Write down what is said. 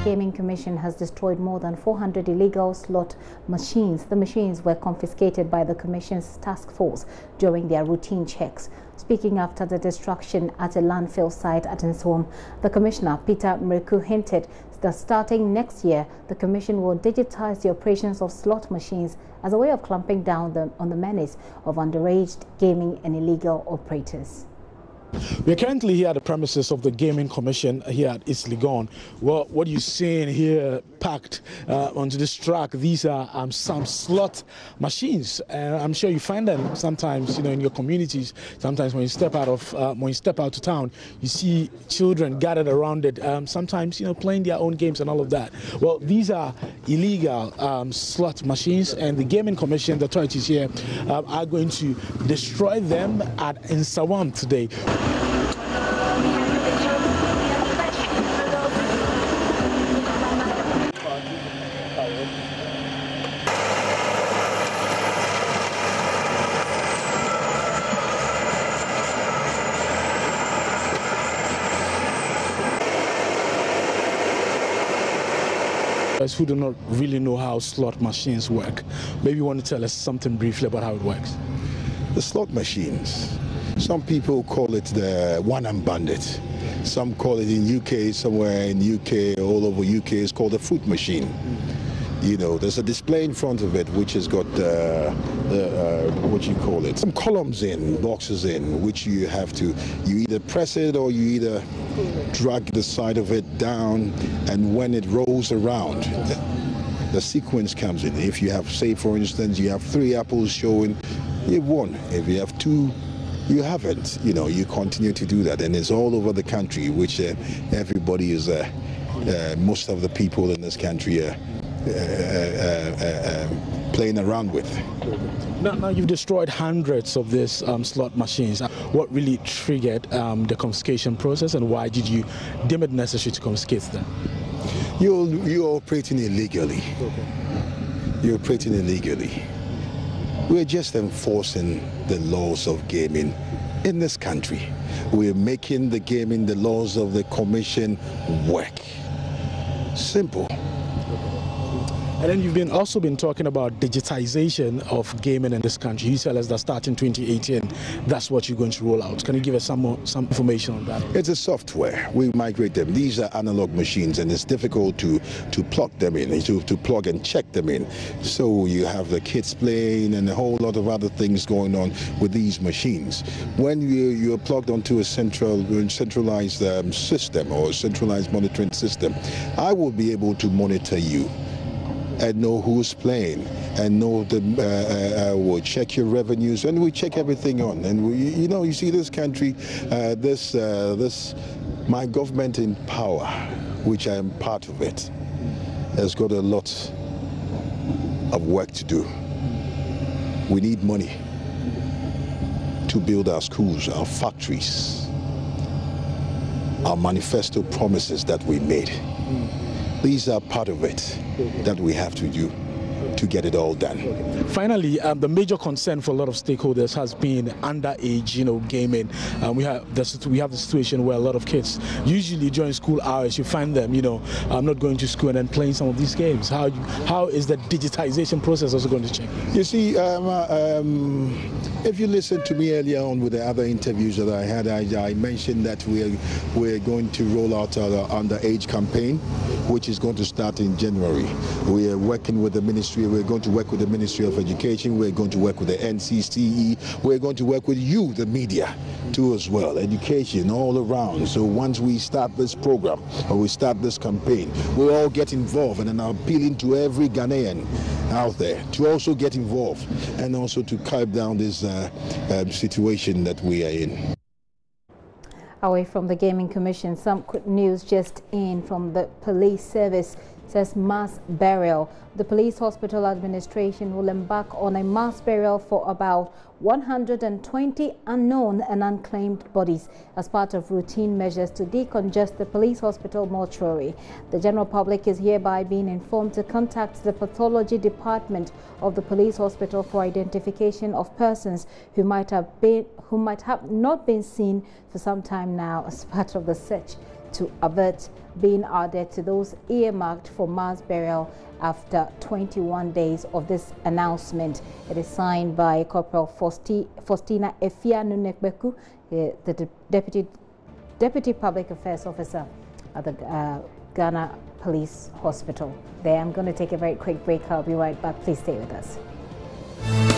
Gaming Commission has destroyed more than 400 illegal slot machines. The machines were confiscated by the Commission's task force during their routine checks. Speaking after the destruction at a landfill site at Nswam, the Commissioner, Peter Mreku, hinted that starting next year, the Commission will digitize the operations of slot machines as a way of clamping down on the menace of underage gaming and illegal operators. We are currently here at the premises of the Gaming Commission here at Ilegal. Well, what you're seeing here packed onto this track, these are some slot machines. I'm sure you find them sometimes, in your communities. Sometimes when you step out to town, you see children gathered around it. Sometimes, playing their own games and all of that. Well, these are illegal slot machines, and the Gaming Commission, the authorities here, are going to destroy them at Nsawam today. Who do not really know how slot machines work, maybe you want to tell us something briefly about how it works. The slot machines, some people call it the one-armed bandit. Some call it in UK, somewhere in UK, all over UK, it's called a fruit machine. There's a display in front of it which has got some columns in, boxes in, which you either press it or you either drag the side of it down, and when it rolls around, the sequence comes in. If you have, say for instance, you have 3 apples showing, you've won. If you have 2, you haven't. You continue to do that, and it's all over the country, which everybody is, most of the people in this country are playing around with. Now you've destroyed hundreds of these slot machines. What really triggered the confiscation process, and why did you deem it necessary to confiscate them? You're operating illegally. Okay. You're operating illegally. We're just enforcing the laws of gaming in this country. We're making the laws of the Commission work. Simple. And then you've also been talking about digitization of gaming in this country. You tell us that starting 2018, that's what you're going to roll out. Can you give us some information on that? It's a software. We migrate them. These are analog machines, and it's difficult to plug them in, to plug and check them in. So you have the kids playing and a whole lot of other things going on with these machines. When you're plugged onto a centralized system or a centralized monitoring system, I will be able to monitor you and know who's playing, and know we'll check your revenues, and we check everything on. And you see this country, my government in power, which I am part of it, has got a lot of work to do. We need money to build our schools, our factories, our manifesto promises that we made. These are part of it that we have to do to get it all done. Finally, the major concern for a lot of stakeholders has been underage, gaming. We have the situation where a lot of kids, usually during school hours, you find them, not going to school and then playing some of these games. How is the digitization process also going to change? You see, if you listened to me earlier on with the other interviews that I had, I mentioned that we're going to roll out our underage campaign, which is going to start in January. We are working with the ministry. We're going to work with the Ministry of Education. We're going to work with the NCCE. We're going to work with you, the media, too, as well. Education all around. So once we start this program or we start this campaign, we'll all get involved, and I'm appealing to every Ghanaian out there to also get involved and also to calm down this situation that we are in. Away from the Gaming Commission, some news just in from the police service says mass burial. The Police Hospital Administration will embark on a mass burial for about 120 unknown and unclaimed bodies as part of routine measures to decongest the police hospital mortuary. The general public is hereby being informed to contact the pathology department of the police hospital for identification of persons who might have not been seen for some time now as part of the search to avert being added to those earmarked for mass burial after 21 days of this announcement. It is signed by Corporal Faustina Efianu-Nekbeku, the Deputy Public Affairs Officer at the Ghana Police Hospital. There, I'm going to take a very quick break. I'll be right back. Please stay with us.